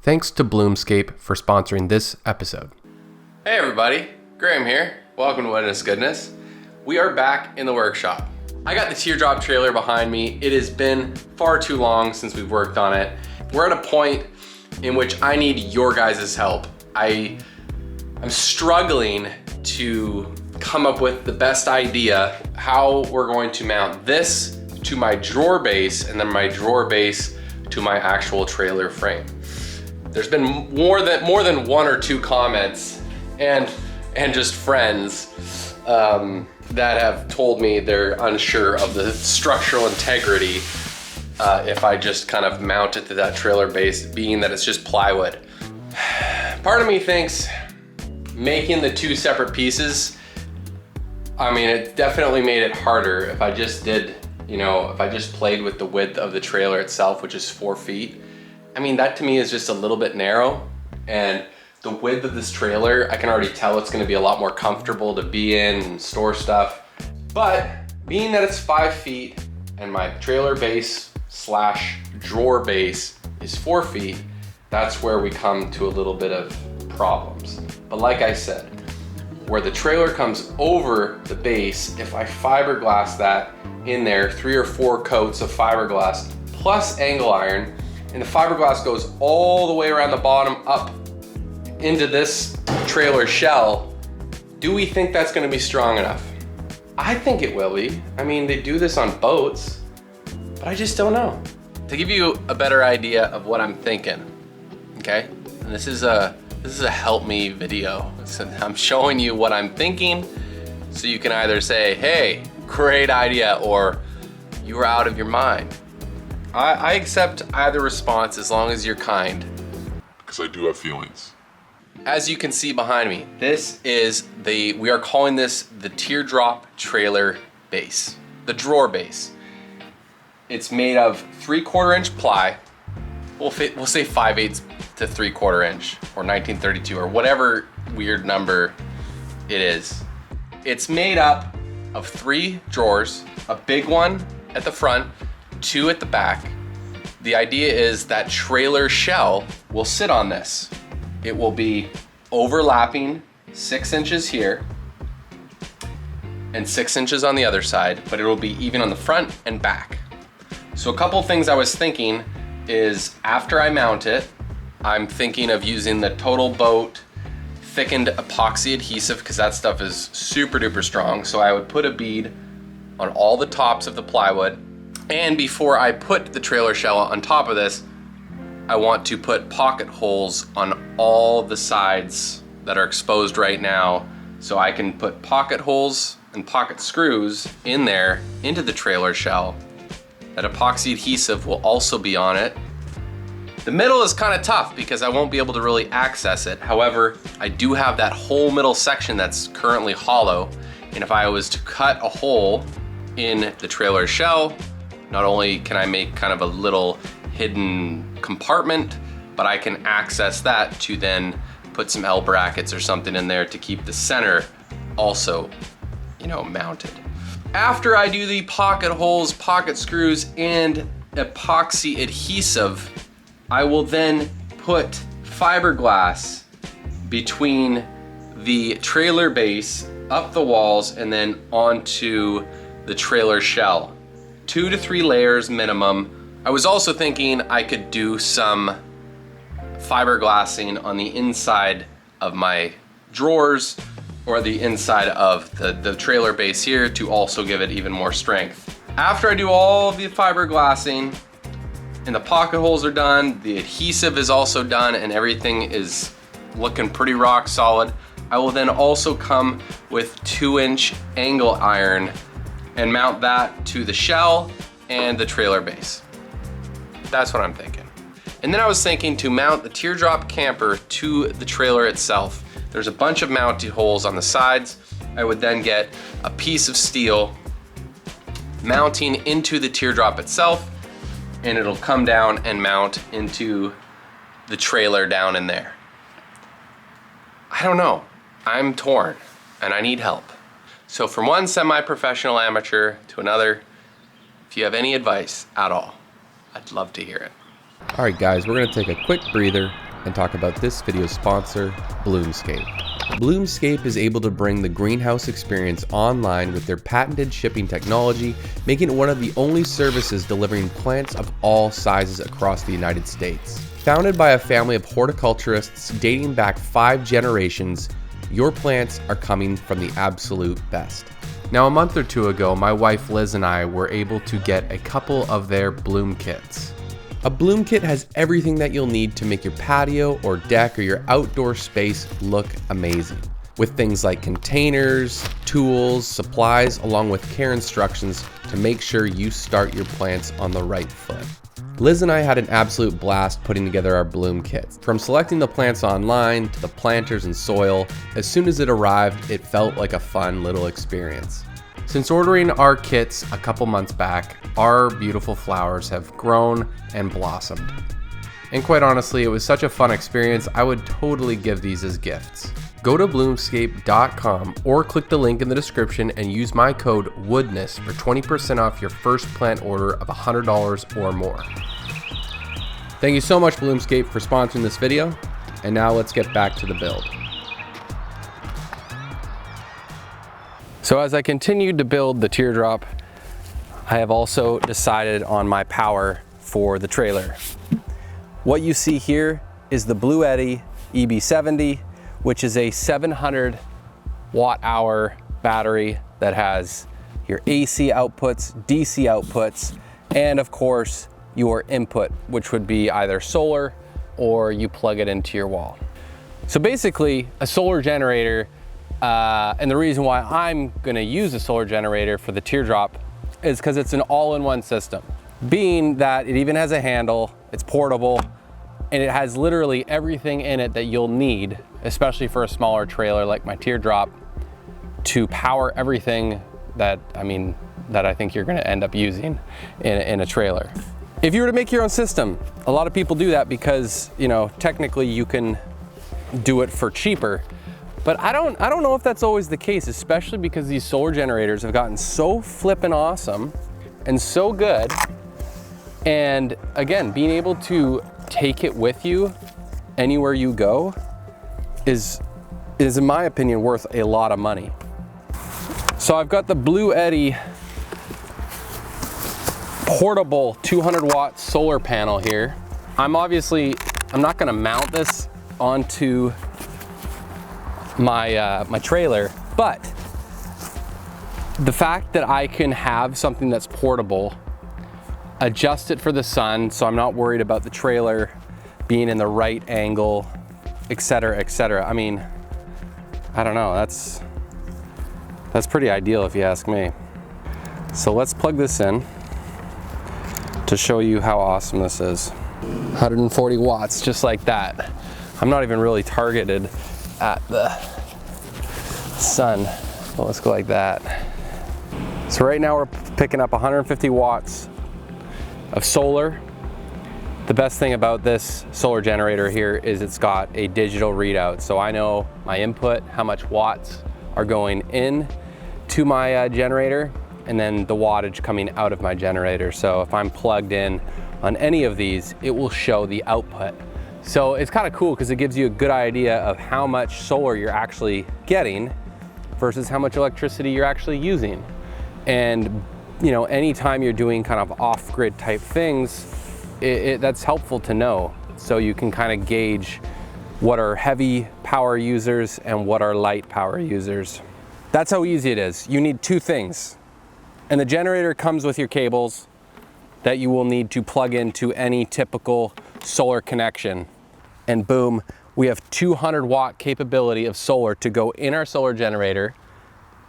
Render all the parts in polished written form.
Thanks to Bloomscape for sponsoring this episode. Hey everybody, Graham here. Welcome to Woodness Goodness. We are back in the workshop. I got the Teardrop trailer behind me. It has been far too long since we've worked on it. We're at a point in which I need your guys' help. I'm struggling to come up with the best idea how we're going to mount this to my drawer base and then my drawer base to my actual trailer frame. There's been more than one or two comments and just friends that have told me they're unsure of the structural integrity if I just kind of mount it to that trailer base, being that it's just plywood. Part of me thinks making the two separate pieces, I mean, it definitely made it harder if I just did, if I just played with the width of the trailer itself, which is 4 feet. I mean, that to me is just a little bit narrow, and the width of this trailer, I can already tell it's gonna be a lot more comfortable to be in and store stuff. But being that it's 5 feet and my trailer base / drawer base is 4 feet, that's where we come to a little bit of problems. But like I said, where the trailer comes over the base, if I fiberglass that in there, 3 or 4 coats of fiberglass plus angle iron, and the fiberglass goes all the way around the bottom up into this trailer shell, do we think that's gonna be strong enough? I think it will be. I mean, they do this on boats, but I just don't know. To give you a better idea of what I'm thinking, okay? And this is a help me video. So I'm showing you what I'm thinking, so you can either say, hey, great idea, or you were out of your mind. I accept either response as long as you're kind. Because I do have feelings. As you can see behind me, this is we are calling this the Teardrop Trailer Base, the drawer base. It's made of 3/4 inch ply. We'll say 5/8 to 3/4 inch, or 1932, or whatever weird number it is. It's made up of 3 drawers, a big one at the front, 2 at the back. The idea is that trailer shell will sit on this. It will be overlapping 6 inches here and 6 inches on the other side, but it will be even on the front and back. So a couple things I was thinking is, after I mount it, I'm thinking of using the Total Boat thickened epoxy adhesive, because that stuff is super duper strong. So I would put a bead on all the tops of the plywood. And before I put the trailer shell on top of this, I want to put pocket holes on all the sides that are exposed right now, so I can put pocket holes and pocket screws in there into the trailer shell. That epoxy adhesive will also be on it. The middle is kind of tough because I won't be able to really access it. However, I do have that whole middle section that's currently hollow, and if I was to cut a hole in the trailer shell, not only can I make kind of a little hidden compartment, but I can access that to then put some L brackets or something in there to keep the center also, mounted. After I do the pocket holes, pocket screws, and epoxy adhesive, I will then put fiberglass between the trailer base, up the walls, and then onto the trailer shell. 2 to 3 layers minimum. I was also thinking I could do some fiberglassing on the inside of my drawers or the inside of the trailer base here to also give it even more strength. After I do all of the fiberglassing and the pocket holes are done, the adhesive is also done, and everything is looking pretty rock solid, I will then also come with 2-inch angle iron and mount that to the shell and the trailer base. That's what I'm thinking. And then I was thinking to mount the Teardrop camper to the trailer itself. There's a bunch of mounting holes on the sides. I would then get a piece of steel mounting into the Teardrop itself, and it'll come down and mount into the trailer down in there. I don't know. I'm torn and I need help. So from one semi-professional amateur to another, if you have any advice at all, I'd love to hear it. All right, guys, we're gonna take a quick breather and talk about this video's sponsor, Bloomscape. Bloomscape is able to bring the greenhouse experience online with their patented shipping technology, making it one of the only services delivering plants of all sizes across the United States. Founded by a family of horticulturists dating back 5 generations, your plants are coming from the absolute best. Now, a month or two ago, my wife Liz and I were able to get a couple of their bloom kits. A bloom kit has everything that you'll need to make your patio or deck or your outdoor space look amazing. With things like containers, tools, supplies, along with care instructions to make sure you start your plants on the right foot. Liz and I had an absolute blast putting together our bloom kits. From selecting the plants online to the planters and soil, as soon as it arrived, it felt like a fun little experience. Since ordering our kits a couple months back, our beautiful flowers have grown and blossomed. And quite honestly, it was such a fun experience, I would totally give these as gifts. Go to bloomscape.com or click the link in the description and use my code Woodness for 20% off your first plant order of $100 or more. Thank you so much, Bloomscape, for sponsoring this video. And now let's get back to the build. So as I continued to build the teardrop, I have also decided on my power for the trailer. What you see here is the Bluetti EB70, which is a 700 watt-hour battery that has your AC outputs, DC outputs, and of course your input, which would be either solar or you plug it into your wall. So basically a solar generator, and the reason why I'm gonna use a solar generator for the teardrop is because it's an all-in-one system. Being that it even has a handle, it's portable, and it has literally everything in it that you'll need, especially for a smaller trailer like my teardrop, to power everything that I think you're gonna end up using in a trailer. If you were to make your own system, a lot of people do that because, you know, technically you can do it for cheaper, but I don't know if that's always the case, especially because these solar generators have gotten so flippin' awesome and so good. And again, being able to take it with you anywhere you go is in my opinion worth a lot of money. So I've got the Bluetti portable 200 watt solar panel here. I'm not gonna mount this onto my trailer, but the fact that I can have something that's portable, adjust it for the sun, so I'm not worried about the trailer being in the right angle, etc., etc. I mean, I don't know, that's pretty ideal if you ask me. So let's plug this in to show you how awesome this is. 140 watts, just like that. I'm not even really targeted at the sun, but let's go like that. So right now we're picking up 150 watts of solar. The best thing about this solar generator here is it's got a digital readout. So I know my input, how much watts are going in to my generator, and then the wattage coming out of my generator. So if I'm plugged in on any of these, it will show the output. So it's kind of cool because it gives you a good idea of how much solar you're actually getting versus how much electricity you're actually using. And you know, anytime you're doing kind of off-grid type things, that's helpful to know. So you can kind of gauge what are heavy power users and what are light power users. That's how easy it is. You need 2 things. And the generator comes with your cables that you will need to plug into any typical solar connection. And boom, we have 200 watt capability of solar to go in our solar generator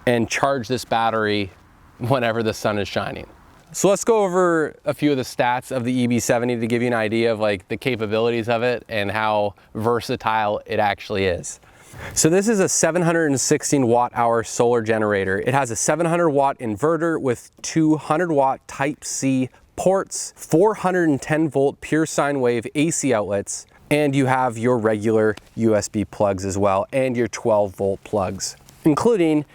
and charge this battery whenever the sun is shining. So let's go over a few of the stats of the EB70 to give you an idea of like the capabilities of it and how versatile it actually is. So this is a 716 watt hour solar generator. It has a 700 watt inverter with 200 watt type C ports, 410 volt pure sine wave AC outlets, and you have your regular USB plugs as well, and your 12 volt plugs, including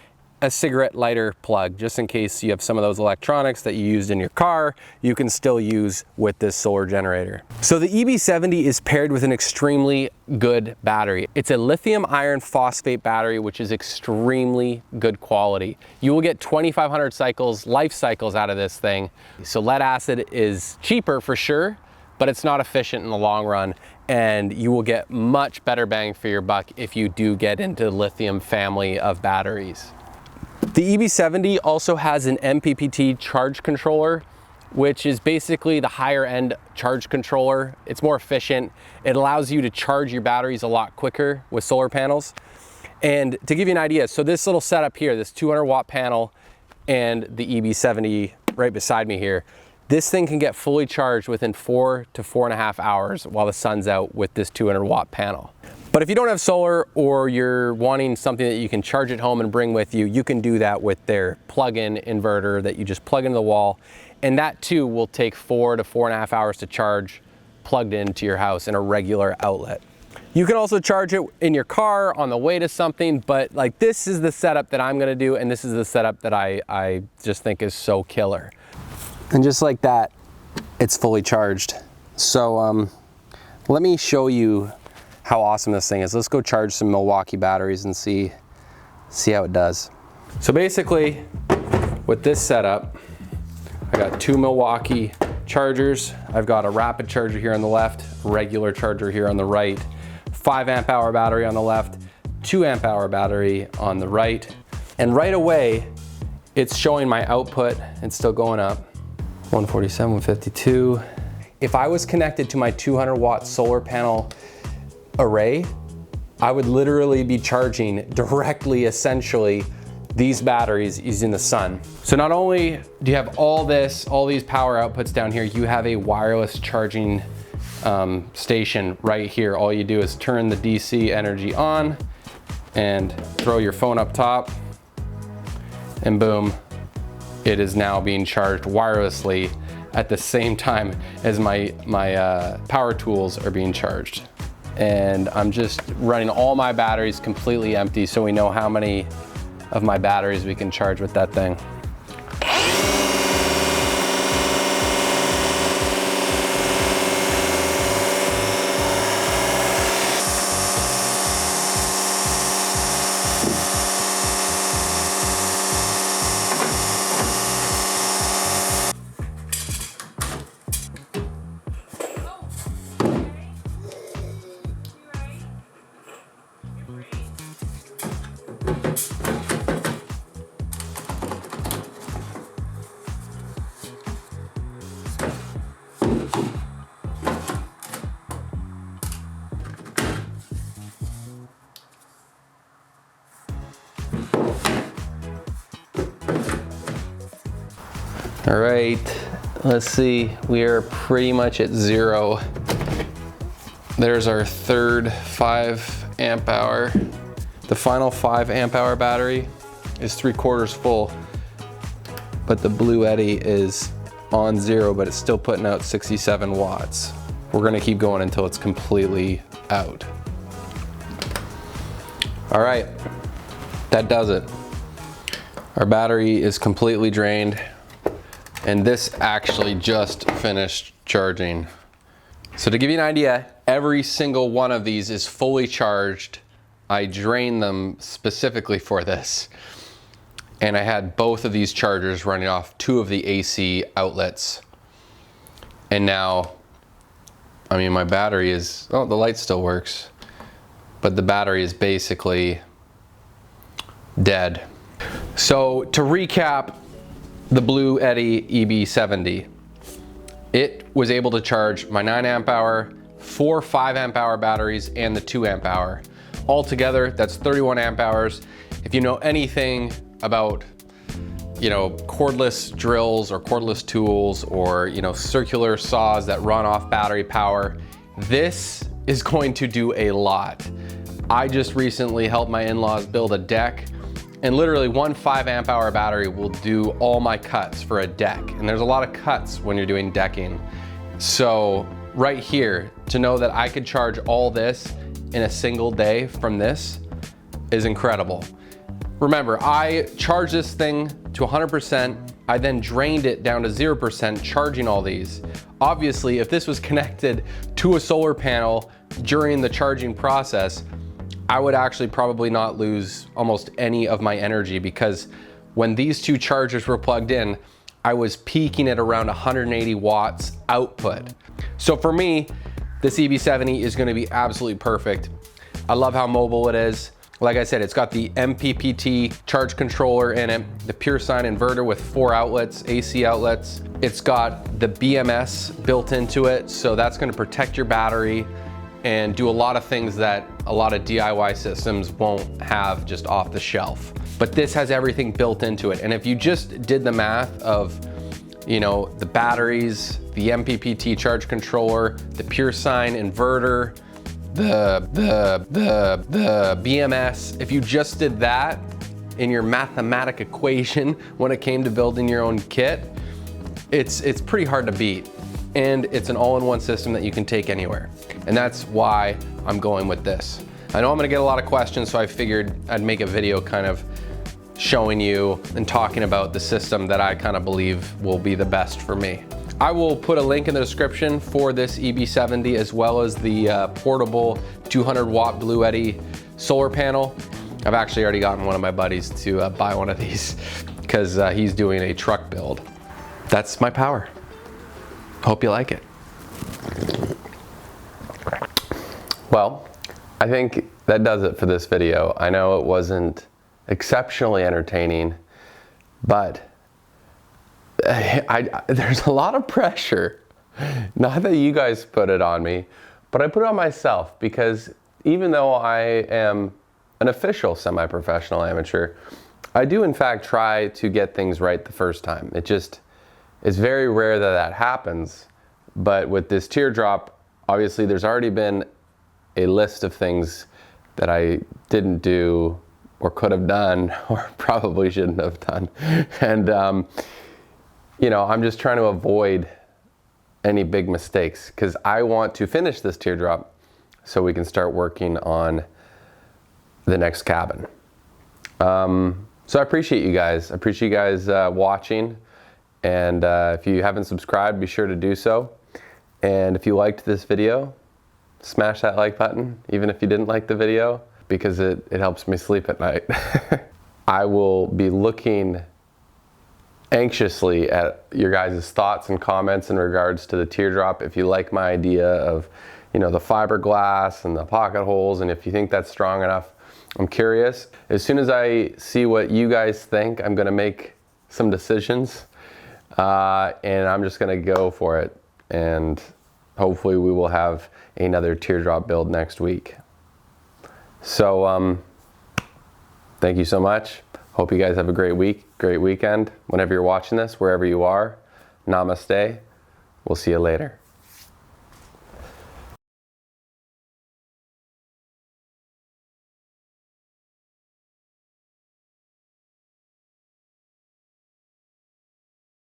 a cigarette lighter plug, just in case you have some of those electronics that you used in your car, you can still use with this solar generator. So the EB70 is paired with an extremely good battery. It's a lithium iron phosphate battery, which is extremely good quality. You will get 2,500 cycles, life cycles out of this thing. So lead acid is cheaper for sure, but it's not efficient in the long run, and you will get much better bang for your buck if you do get into the lithium family of batteries. The EB70 also has an MPPT charge controller, which is basically the higher end charge controller. It's more efficient. It allows you to charge your batteries a lot quicker with solar panels. And to give you an idea, so this little setup here, this 200 watt panel and the EB70 right beside me here, this thing can get fully charged within 4 to 4.5 hours while the sun's out with this 200 watt panel. But if you don't have solar, or you're wanting something that you can charge at home and bring with you, you can do that with their plug-in inverter that you just plug into the wall. And that too will take 4 to 4.5 hours to charge plugged into your house in a regular outlet. You can also charge it in your car on the way to something, but like this is the setup that I'm gonna do, and this is the setup that I just think is so killer. And just like that, it's fully charged. So let me show you how awesome this thing is. Let's go charge some Milwaukee batteries and see how it does. So basically, with this setup, I got 2 Milwaukee chargers. I've got a rapid charger here on the left, regular charger here on the right, 5 amp hour battery on the left, 2 amp hour battery on the right. And right away, it's showing my output. It's still going up. 147, 152. If I was connected to my 200 watt solar panel array, I would literally be charging directly, essentially, these batteries using the sun. So not only do you have all these power outputs down here, you have a wireless charging station right here. All you do is turn the DC energy on and throw your phone up top, and boom, it is now being charged wirelessly at the same time as my power tools are being charged. And I'm just running all my batteries completely empty, so we know how many of my batteries we can charge with that thing. All right, let's see, we are pretty much at 0. There's our third 5 amp hour. The final 5 amp hour battery is 3/4 full, but the Blue Eddy is on 0, but it's still putting out 67 watts. We're gonna keep going until it's completely out. All right, that does it. Our battery is completely drained, and this actually just finished charging. So to give you an idea, every single one of these is fully charged. I drained them specifically for this. And I had both of these chargers running off 2 of the AC outlets. And now, I mean, my battery is, oh, the light still works, but the battery is basically dead. So to recap, the Blue Eddy EB70, it was able to charge my 9 amp hour, 4 5 amp hour batteries, and the 2 amp hour. Altogether, that's 31 amp hours. If you know anything about, you know, cordless drills or cordless tools, or, you know, circular saws that run off battery power, this is going to do a lot. I just recently helped my in-laws build a deck, and literally one 5 amp hour battery will do all my cuts for a deck. And there's a lot of cuts when you're doing decking. So right here, to know that I could charge all this in a single day from this is incredible. Remember, I charged this thing to 100%. I then drained it down to 0%, charging all these. Obviously, if this was connected to a solar panel during the charging process, I would actually probably not lose almost any of my energy, because when these two chargers were plugged in, I was peaking at around 180 watts output. So for me, this EB70 is gonna be absolutely perfect. I love how mobile it is. Like I said, it's got the MPPT charge controller in it, the pure sine inverter with 4 outlets, AC outlets. It's got the BMS built into it, so that's gonna protect your battery and do a lot of things that a lot of DIY systems won't have just off the shelf. But this has everything built into it. And if you just did the math of, you know, the batteries, the MPPT charge controller, the pure sine inverter, the BMS, if you just did that in your mathematic equation when it came to building your own kit, it's pretty hard to beat. And it's an all-in-one system that you can take anywhere. And that's why I'm going with this. I know I'm gonna get a lot of questions, so I figured I'd make a video kind of showing you and talking about the system that I kind of believe will be the best for me. I will put a link in the description for this EB70, as well as the portable 200 watt Blue Eddy solar panel. I've actually already gotten one of my buddies to buy one of these because he's doing a truck build. That's my power. Hope you like it. Well, I think that does it for this video. I know it wasn't exceptionally entertaining, but there's a lot of pressure. Not that you guys put it on me, but I put it on myself, because even though I am an official semi-professional amateur, I do in fact try to get things right the first time. It's very rare that that happens, but with this teardrop, obviously there's already been a list of things that I didn't do or could have done or probably shouldn't have done. And you know, I'm just trying to avoid any big mistakes, because I want to finish this teardrop so we can start working on the next cabin. So I appreciate you guys. I appreciate you guys watching. And if you haven't subscribed, be sure to do so. And if you liked this video, smash that like button, even if you didn't like the video, because it helps me sleep at night. I will be looking anxiously at your guys' thoughts and comments in regards to the teardrop. If you like my idea of, you know, the fiberglass and the pocket holes, and if you think that's strong enough, I'm curious. As soon as I see what you guys think, I'm gonna make some decisions, and I'm just gonna go for it. And hopefully we will have another teardrop build next week. So thank you so much. Hope you guys have a great week, great weekend. Whenever you're watching this, wherever you are, namaste. We'll see you later.